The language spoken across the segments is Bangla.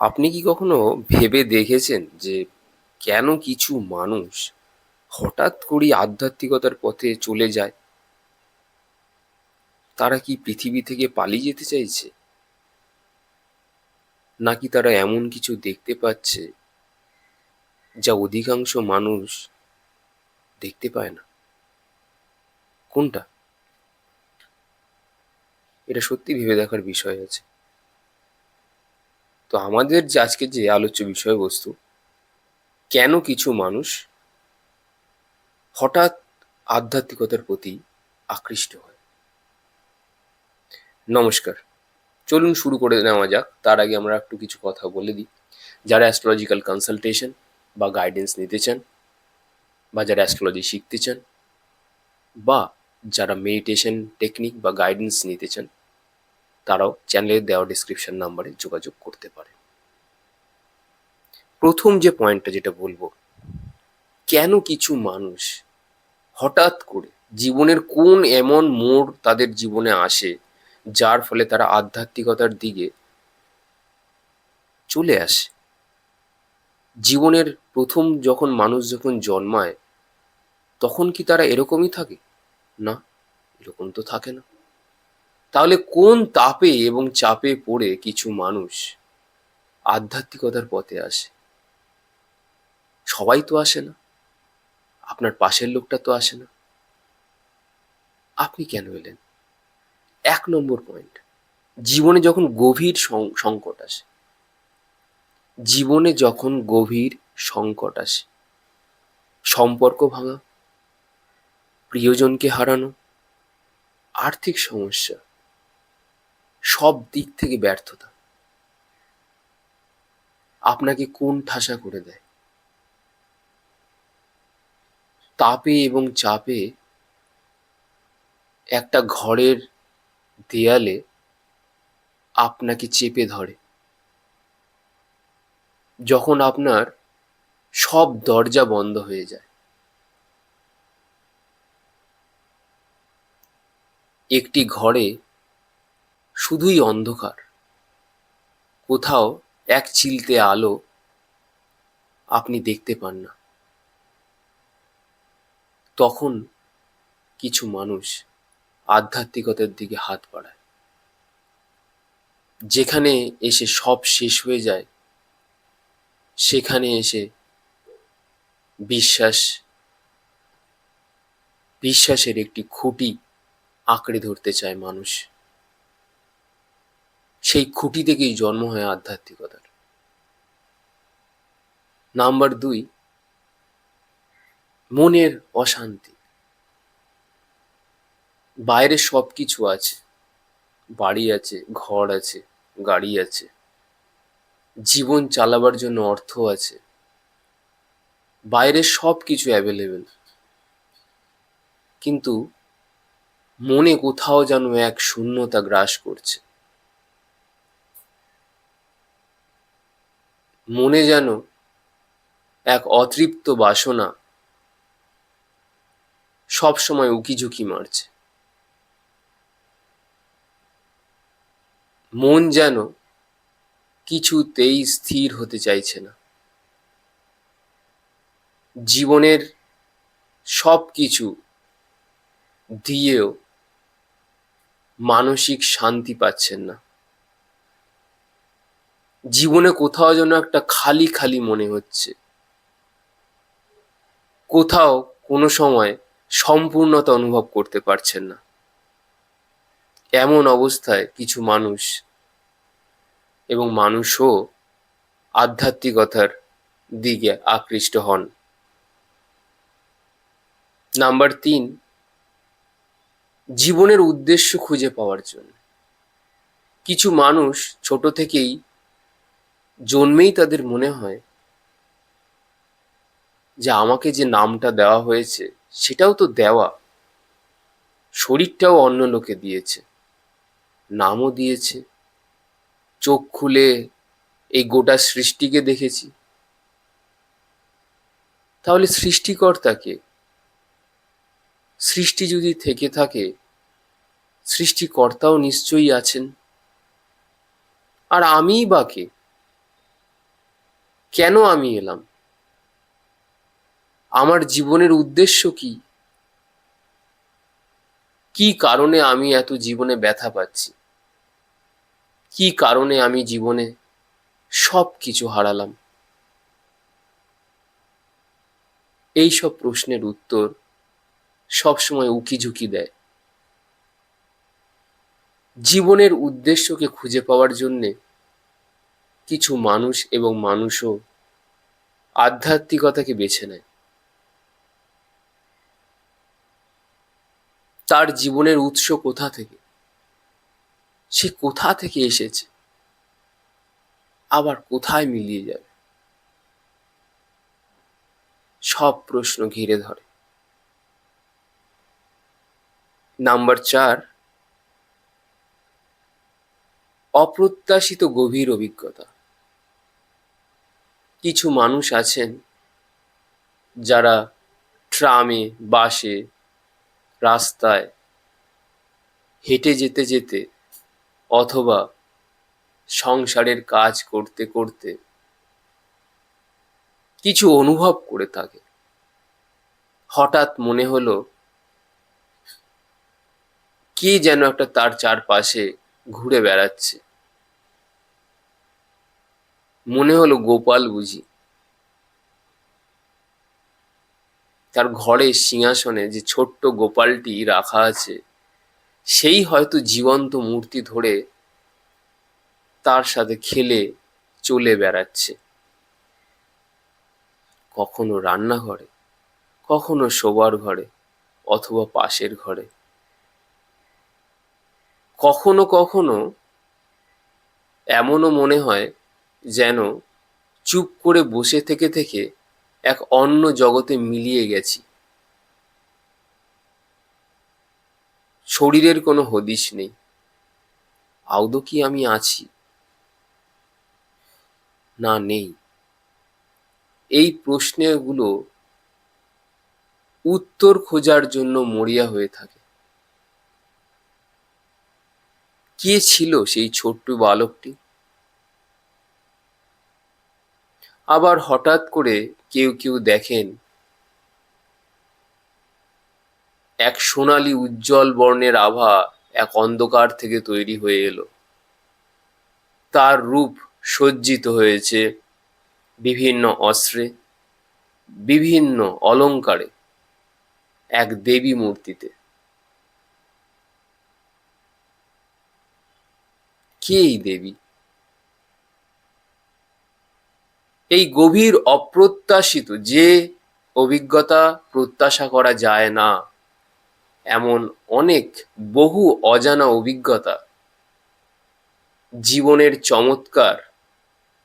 আপনি কি কখনো ভেবে দেখেছেন যে কেন কিছু মানুষ হঠাৎ করেই আধ্যাত্মিকতার পথে চলে যায়? তারা কি পৃথিবী থেকে পালিয়ে যেতে চাইছে, নাকি তারা এমন কিছু দেখতে পাচ্ছে যা অধিকাংশ মানুষ দেখতে পায় না? কোনটা? এটা সত্যি ভেবে দেখার বিষয় আছে। তো আমাদের যে আজকে যে আলোচ্য বিষয়বস্তু, কেন কিছু মানুষ হঠাৎ আধ্যাত্মিকতার প্রতি আকৃষ্ট হয়। নমস্কার, চলুন শুরু করে নেওয়া যাক। তার আগে আমরা একটু কিছু কথা বলে দিই। যারা অ্যাস্ট্রোলজিক্যাল কনসালটেশন বা গাইডেন্স নিতে চান, বা যারা অ্যাস্ট্রোলজি শিখতে চান, বা যারা মেডিটেশন টেকনিক বা গাইডেন্স নিতে চান, তারাও চ্যানেলের দেওয়া ডিসক্রিপশন নাম্বারে যোগাযোগ করতে পারে। প্রথম যে পয়েন্টটা যেটা বলবো, কেন কিছু মানুষ হঠাৎ করে জীবনের কোন এমন মোড় তাদের জীবনে আসে যার ফলে তারা আধ্যাত্মিকতার দিকে চলে আসে। জীবনের প্রথম মানুষ যখন জন্মায়, তখন কি তারা এরকমই থাকে? না, এরকম তো থাকে না। তাহলে কোন তাপে এবং চাপে পড়ে কিছু মানুষ আধ্যাত্মিকতার পথে আসে? সবাই তো আসে না, আপনার পাশের লোকটা তো আসে না। আপনি কেন এলেন? 1 নম্বর পয়েন্ট, জীবনে যখন গভীর সংকট আসে। জীবনে যখন গভীর সংকট আসে, সম্পর্ক ভাঙা, প্রিয়জনকে হারানো, আর্থিক সমস্যা, সব দিক থেকে ব্যর্থতা আপনাকে কোন ঠাসা করে দেয়। তাপে এবং চাপে একটা ঘরের দেয়ালে আপনাকে চেপে ধরে। যখন আপনার সব দরজা বন্ধ হয়ে যায়, একটি ঘরে শুধুই অন্ধকার, কোথাও এক চিলতে আলো আপনি দেখতে পান না, তখন কিছু মানুষ আধ্যাত্মিকতার দিকে হাত বাড়ায়। যেখানে এসে সব শেষ হয়ে যায়, সেখানে এসে বিশ্বাস বিশ্বাসের একটি খুঁটি আঁকড়ে ধরতে চায় মানুষ। সেই খুঁটি থেকেই জন্ম হয় আধ্যাত্মিকতার। নাম্বার 2, মনের অশান্তি। বাইরে সব কিছু আছে, বাড়ি আছে, ঘর আছে, গাড়ি আছে, জীবন চালাবার জন্য অর্থ আছে, বাইরে সব কিছু অ্যাভেলেবেল, কিন্তু মনে কোথাও যেন এক শূন্যতা গ্রাস করছে। মনে যেন এক অতৃপ্ত বাসনা সব সময় উকিঝুঁকি মারছে। মন যেন কিছুতেই স্থির হতে চাইছে না। জীবনের সব কিছু দিয়েও মানসিক শান্তি পাচ্ছেন না। জীবনে কোথাও যেন একটা খালি খালি মনে হচ্ছে। কোথাও কোনো সময় সম্পূর্ণতা অনুভব করতে পারছেন না। এমন অবস্থায় কিছু মানুষ এবং মানুষও আধ্যাত্মিকতার দিকে আকৃষ্ট হন। নাম্বার 3, জীবনের উদ্দেশ্য খুঁজে পাওয়ার জন্য। কিছু মানুষ ছোট থেকেই জন্মেই তাদের মনে হয় যে আমাকে যে নামটা দেওয়া হয়েছে সেটাও তো দেওয়া, শরীরটাও অন্য লোকে দিয়েছে, নামও দিয়েছে, চোখ খুলে এই গোটা সৃষ্টিকে দেখেছি। তাহলে সৃষ্টিকর্তাকে, সৃষ্টি যদি থেকে থাকে, সৃষ্টিকর্তাও নিশ্চয়ই আছেন। আর আমিই বা কে? কেন আমি এলাম? আমার জীবনের উদ্দেশ্য কি? কি কারণে আমি এত জীবনে ব্যথা পাচ্ছি? কি কারণে আমি জীবনে সব কিছু হারালাম? এই সব প্রশ্নের উত্তর সবসময় উকিঝুঁকি দেয়। জীবনের উদ্দেশ্যকে খুঁজে পাওয়ার জন্যে কিছু মানুষ এবং মানুষও আধ্যাত্মিকতাকে বেছে নেয়। তার জীবনের উৎস কোথা থেকে, সে কোথা থেকে এসেছে, আবার কোথায় মিলিয়ে যাবে, সব প্রশ্ন ঘিরে ধরে। নাম্বার 4, অপ্রত্যাশিত গভীর অভিজ্ঞতা। কিছু মানুষ আছেন যারা ট্রামে, বাসে, রাস্তায় হেঁটে যেতে যেতে অথবা সংসারের কাজ করতে করতে কিছু অনুভব করে থাকে। হঠাৎ মনে হলো কে যেন একটা তার চারপাশে ঘুরে বেড়াচ্ছে। মনে হলো গোপাল বুঝি। তার ঘরের সিংহাসনে যে ছোট্ট গোপালটি রাখা আছে, সেই হয়তো জীবন্ত মূর্তি ধরে তার সাথে খেলে চলে বেড়াচ্ছে। কখনো রান্নাঘরে, কখনো শোবার ঘরে অথবা পাশের ঘরে। কখনো কখনো এমনও মনে হয় যেন চুপ করে বসে থেকে থেকে এক অন্য জগতে মিলিয়ে গেছি। শরীরের কোনো হদিশ নেই। আদৌ কি আমি আছি? না, নেই। এই প্রশ্নগুলো উত্তর খোঁজার জন্য মরিয়া হয়ে থাকে। কে ছিল সেই ছোট্ট বালকটি? আবার হঠাৎ করে কেউ কেউ দেখেন এক সোনালী উজ্জ্বল বর্ণের আভা এক অন্ধকার থেকে তৈরি হয়ে এলো। তার রূপ সজ্জিত হয়েছে বিভিন্ন অস্ত্রে, বিভিন্ন অলংকারে, এক দেবী মূর্তিতে। কে এই দেবী? এই গভীর অপ্রত্যাশিত যে অভিজ্ঞতা প্রত্যাশা করা যায় না, এমন অনেক বহু অজানা অভিজ্ঞতা, জীবনের চমৎকার,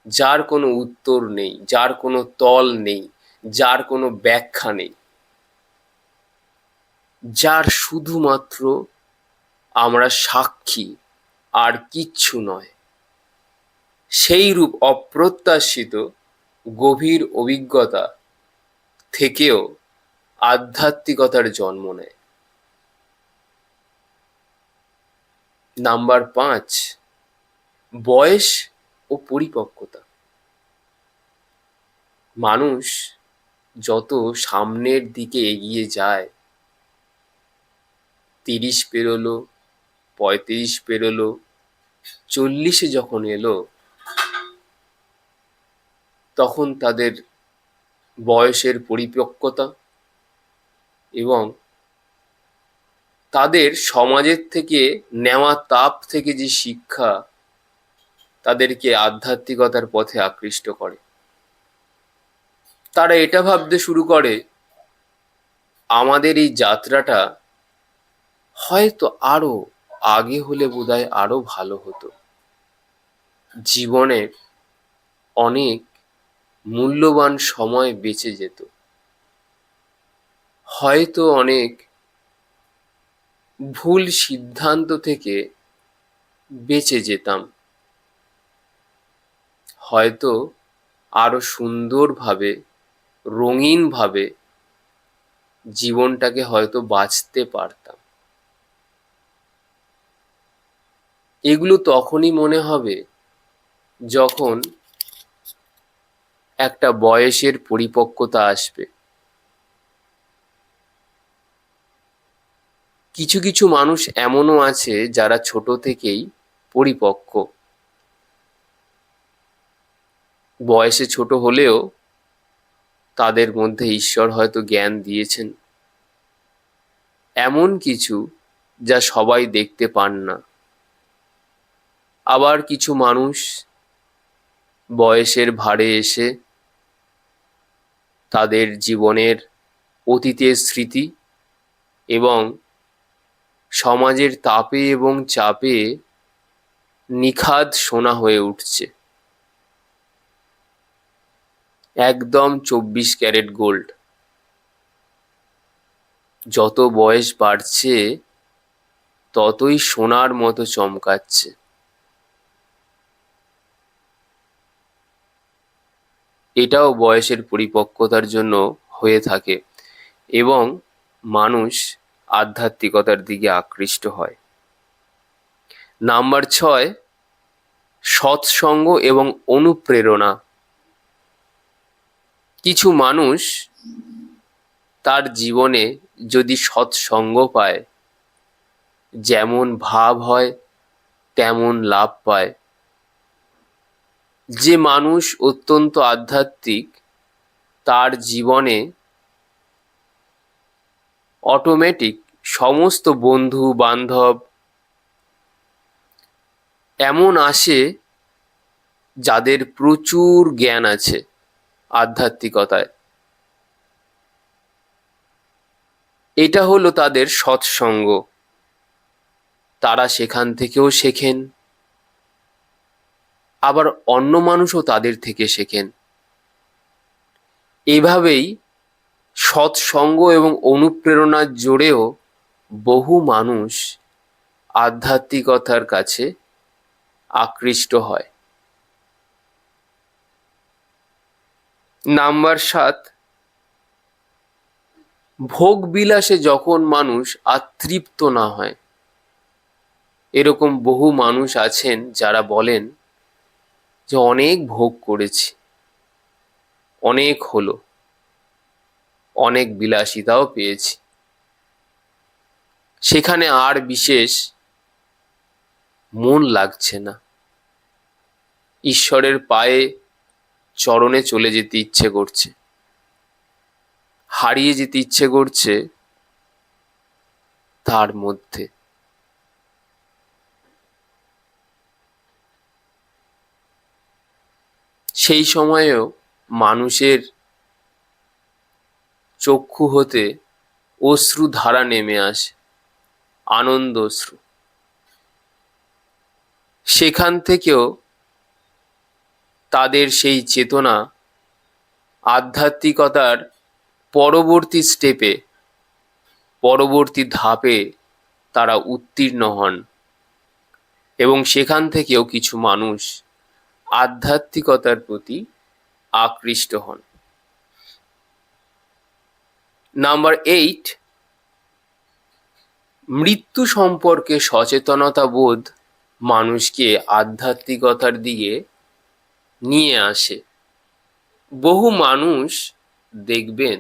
যার কোনো উত্তর নেই, যার কোনো তল নেই, যার কোনো ব্যাখ্যা নেই, যার শুধুমাত্র আমরা সাক্ষী, আর কিচ্ছু নয়। সেই রূপ অপ্রত্যাশিত গভীর অভিজ্ঞতা থেকেও আধ্যাত্মিকতার জন্ম নেয়। নাম্বার 5, বয়স ও পরিপক্কতা। মানুষ যত সামনের দিকে এগিয়ে যায়, 30 পেরোলো, 35 পেরোলো, 40-এ যখন এলো, তখন তাদের বয়সের পরিপক্কতা এবং তাদের সমাজের থেকে নেওয়া তাপ থেকে যে শিক্ষা তাদেরকে আধ্যাত্মিকতার পথে আকৃষ্ট করে। তারা এটা ভাবতে শুরু করে, আমাদের এই যাত্রাটা হয়তো আরো আগে হলে বোধহয় আরো ভালো হতো। জীবনের অনেক মূল্যবান সময় বেঁচে যেত। হয়তো অনেক ভুল সিদ্ধান্ত থেকে বেঁচে যেতাম। হয়তো আরো সুন্দরভাবে, রঙিনভাবে জীবনটাকে হয়তো বাঁচতে পারতাম। এগুলো তখনই মনে হবে যখন একটা বয়সের পরিপক্কতা আসবে। কিছু কিছু মানুষ এমনও আছে যারা ছোট থেকেই পরিপক্ক, বয়সে ছোট হলেও তাদের মধ্যে ঈশ্বর হয়তো জ্ঞান দিয়েছেন এমন কিছু যা সবাই দেখতে পান না। আবার কিছু মানুষ বয়সের ভারে এসে তাদের জীবনের অতীতের স্মৃতি এবং সমাজের তাপে এবং চাপে নিখাদ সোনা হয়ে উঠছে, একদম 24 ক্যারেট গোল্ড। যত বয়স বাড়ছে ততই সোনার মতো চমকাচ্ছে। এটাও বয়সের পরিপক্কতার জন্য হয়ে থাকে এবং মানুষ আধ্যাত্মিকতার দিকে আকৃষ্ট হয়। নাম্বার 6, সৎসঙ্গ এবং অনুপ্রেরণা। কিছু মানুষ তার জীবনে যদি সৎসঙ্গ পায়, যেমন ভাব হয় তেমন লাভ পায়। যে মানুষ অত্যন্ত আধ্যাত্মিক, তার জীবনে অটোমেটিক সমস্ত বন্ধু বান্ধব এমন আসে যাদের প্রচুর জ্ঞান আছে আধ্যাত্মিকতায়। এটা হলো তাদের সৎসঙ্গ। তারা সেখান থেকেও শেখেন, আবার অন্য মানুষও তাদের থেকে শেখেন। এভাবেই সৎসঙ্গ এবং অনুপ্রেরণার জোরেও বহু মানুষ আধ্যাত্মিকতার কাছে আকৃষ্ট হয়। নাম্বার 7, ভোগ বিলাসে যখন মানুষ আর তৃপ্ত না হয়। এরকম বহু মানুষ আছেন যারা বলেন যে অনেক ভোগ করেছি, অনেক হলো, অনেক বিলাসিতাও পেয়েছি, সেখানে আর বিশেষ মন লাগছে না। ঈশ্বরের পায়ে চরণে চলে যেতে ইচ্ছে করছে, হারিয়ে যেতে ইচ্ছে করছে তার মধ্যে। সেই সময়েও মানুষের চক্ষু হতে অশ্রু ধারা নেমে আসে, আনন্দ অশ্রু। সেখান থেকেও তাদের সেই চেতনা আধ্যাত্মিকতার পরবর্তী স্টেপে, পরবর্তী ধাপে তারা উত্তীর্ণ হন এবং সেখান থেকেও কিছু মানুষ আধ্যাত্মিকতার প্রতি আকৃষ্ট হন। নাম্বার 8, মৃত্যু সম্পর্কে সচেতনতা বোধ মানুষকে আধ্যাত্মিকতার দিকে নিয়ে আসে। বহু মানুষ দেখবেন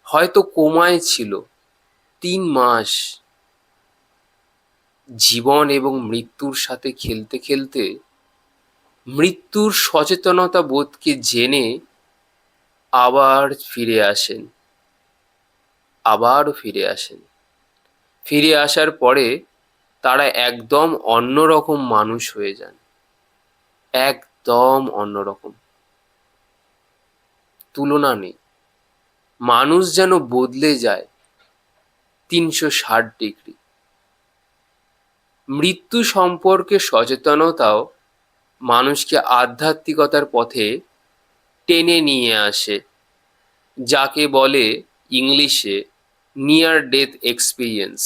হয়তো কোমায় ছিল 3 মাস, জীবন এবং মৃত্যুর সাথে খেলতে খেলতে মৃত্যুর সচেতনতা বোধকে জেনে আবার ফিরে আসেন, আবার ফিরে আসেন। ফিরে আসার পরে তারা একদম অন্যরকম মানুষ হয়ে যান, একদম অন্যরকম, তুলনা নেই। মানুষ যেন বদলে যায় 360 ডিগ্রি। মৃত্যু সম্পর্কে সচেতনতাও মানুষকে আধ্যাত্মিকতার পথে টেনে নিয়ে আসে, যাকে বলে ইংলিশে নিয়ার ডেথ এক্সপিরিয়েন্স।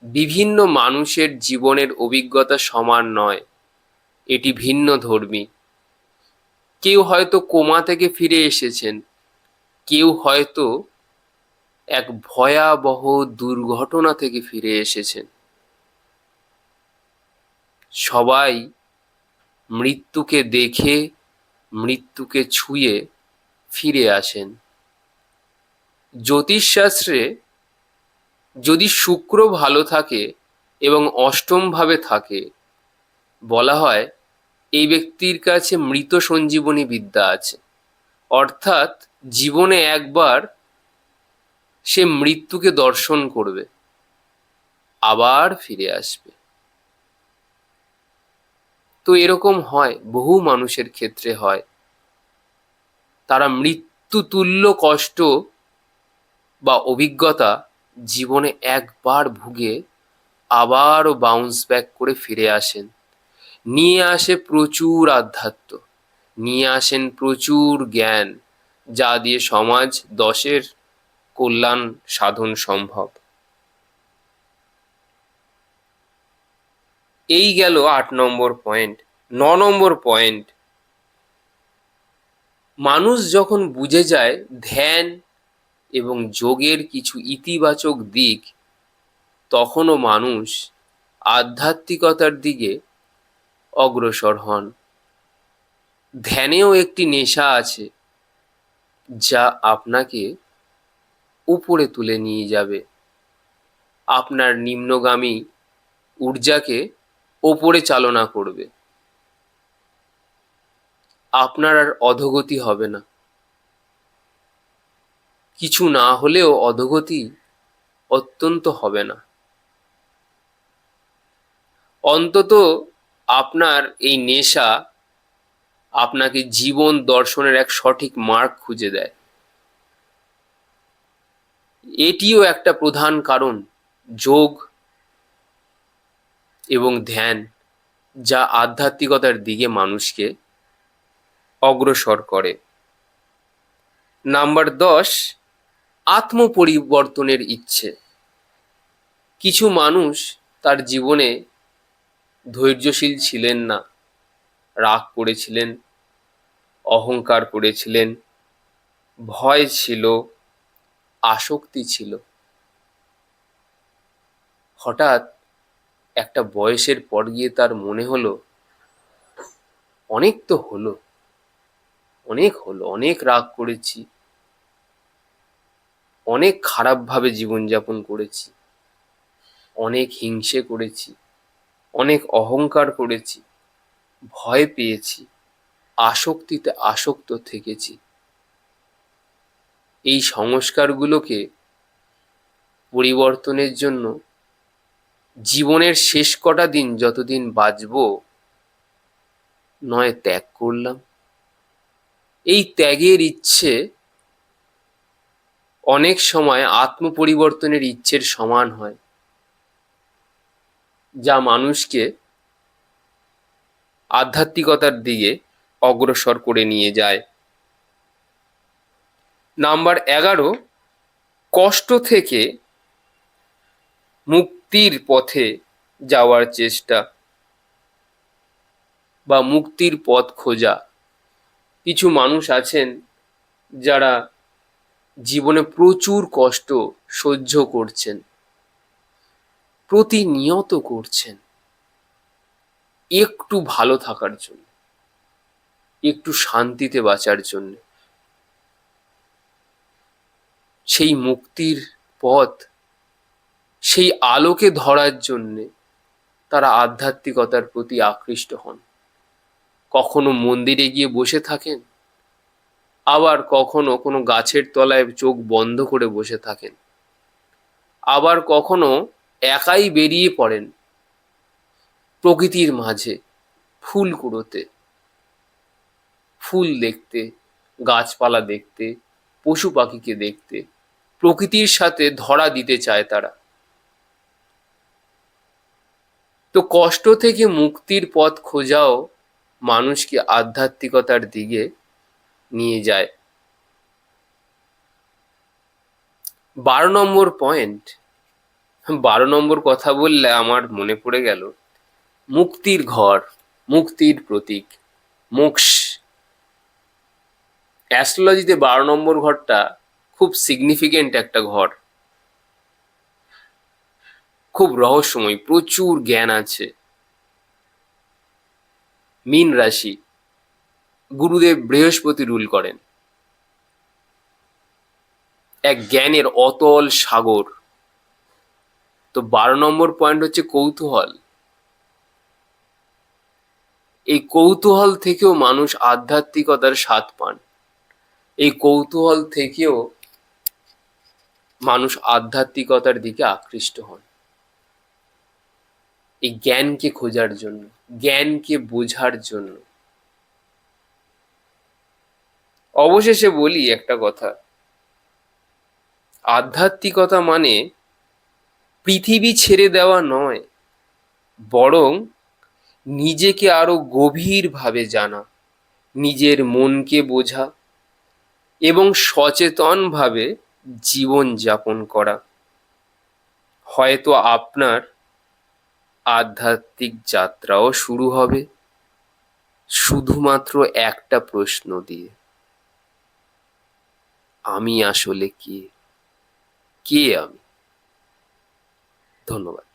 বিভিন্ন মানুষের জীবনের অভিজ্ঞতা সমান নয়, এটি ভিন্ন ধর্মী। কেউ হয়তো কোমা থেকে ফিরে এসেছেন, কেউ হয়তো এক ভয়াবহ দুর্ঘটনা থেকে ফিরে এসেছেন। সবাই মৃত্যুকে দেখে মৃত্যুকে ছুঁয়ে ফিরে আসেন। জ্যোতিষশাস্ত্রে যদি শুক্র ভালো থাকে এবং অষ্টম ভাবে থাকে, বলা হয় এই ব্যক্তির কাছে মৃত সঞ্জীবনী বিদ্যা আছে। অর্থাৎ জীবনে একবার সে মৃত্যুকে দর্শন করবে, আবার ফিরে আসবে। তো এরকম হয়, বহু মানুষের ক্ষেত্রে হয়। তারা মৃত্যুতুল্য কষ্ট বা অভিজ্ঞতা জীবনে একবার ভুগে আবারও বাউন্স ব্যাক করে ফিরে আসেন। নিয়ে আসে প্রচুর আধ্যাত্ম, নিয়ে আসেন প্রচুর জ্ঞান, যা দিয়ে সমাজ দশের কল্যাণ সাধন সম্ভব। এই গেল 8 নম্বর পয়েন্ট। 9 নম্বর পয়েন্ট, মানুষ যখন বুঝে যায় ধ্যান এবং যোগের কিছু ইতিবাচক দিক, তখনও মানুষ আধ্যাত্মিকতার দিকে অগ্রসর হন। ধ্যানেও একটি নেশা আছে যা আপনাকে উপরে তুলে নিয়ে যাবে, আপনার নিম্নগামী ঊর্জাকে ওপরে চালনা করবে। আপনার আর অধোগতি হবে না। কিছু না হলেও অধোগতি অত্যন্ত হবে না। অন্তত আপনার এই নেশা আপনাকে জীবন দর্শনের এক সঠিক মার্গ খুঁজে দেয়। এটিও একটা প্রধান কারণ যোগ এবং ধ্যান, যা আধ্যাত্মিকতার দিকে মানুষকে অগ্রসর করে। নাম্বার 10, আত্মপরিবর্তনের ইচ্ছে। কিছু মানুষ তার জীবনে ধৈর্যশীল ছিলেন না, রাগ করেছিলেন, অহংকার করেছিলেন, ভয় ছিল, আসক্তি ছিল। হঠাৎ একটা বয়সের পর গিয়ে তার মনে হলো অনেক তো হলো, অনেক হলো, অনেক রাগ করেছি, অনেক খারাপভাবে জীবনযাপন করেছি, অনেক হিংসে করেছি, অনেক অহংকার করেছি, ভয় পেয়েছি, আসক্তিতে আসক্ত থেকেছি। এই সংস্কারগুলোকে পরিবর্তনের জন্য জীবনের শেষ কটা দিন যতদিন বাঁচব নয় ত্যাগ করলাম। এই ত্যাগের ইচ্ছে অনেক সময় আত্মপরিবর্তনের ইচ্ছের সমান হয়, যা মানুষকে আধ্যাত্মিকতার দিকে অগ্রসর করে নিয়ে যায়। নাম্বার 11, কষ্ট থেকে মুক্তির পথে যাওয়ার চেষ্টা বা মুক্তির পথ খোঁজা। কিছু মানুষ আছেন যারা জীবনে প্রচুর কষ্ট সহ্য করছেন, প্রতিনিয়ত করছেন, একটু ভালো থাকার জন্য, একটু শান্তিতে বাঁচার জন্য। সেই মুক্তির পথ, সেই আলোকে ধরার জন্যে তারা আধ্যাত্মিকতার প্রতি আকৃষ্ট হন। কখনো মন্দিরে গিয়ে বসে থাকেন, আবার কখনো কোনো গাছের তলায় চোখ বন্ধ করে বসে থাকেন, আবার কখনো একাই বেরিয়ে পড়েন প্রকৃতির মাঝে, ফুল কুড়োতে, ফুল দেখতে, গাছপালা দেখতে, পশু পাখিকে দেখতে। প্রকৃতির সাথে ধরা দিতে চায় তারা। তো কষ্ট থেকে মুক্তির পথ খোঁজাও মানুষকে আধ্যাত্মিকতার দিকে নিয়ে যায়। 12 নম্বর পয়েন্ট, 12 নম্বর কথা বললে আমার মনে পড়ে গেল মুক্তির ঘর, মুক্তির প্রতীক, মোক্ষ। অ্যাস্ট্রোলজিতে 12 নম্বর ঘরটা খুব সিগনিফিকেন্ট একটা ঘর, খুব রহস্যময়, প্রচুর জ্ঞান আছে। মীন রাশি, গুরুদেব বৃহস্পতি রুল করেন। এক জ্ঞানের অতল সাগর। তো 12 নম্বর পয়েন্ট হচ্ছে কৌতূহল। এই কৌতূহল থেকেও মানুষ আধ্যাত্মিকতার স্বাদ পান। এই কৌতূহল থেকেও মানুষ আধ্যাত্মিকতার দিকে আকৃষ্ট হন, এই জ্ঞানকে খোঁজার জন্য, জ্ঞানকে বোঝার জন্য। অবশেষে বলি একটা কথা, আধ্যাত্মিকতা মানে পৃথিবী ছেড়ে দেওয়া নয়, বরং নিজেকে আরো গভীরভাবে জানা, নিজের মনকে বোঝা এবং সচেতনভাবে জীবন যাপন করা। হয়তো আপনার আধ্যাত্মিক যাত্রাও শুরু হবে শুধুমাত্র একটা প্রশ্ন দিয়ে, আমি আসলে কে? কে আমি? ধন্যবাদ।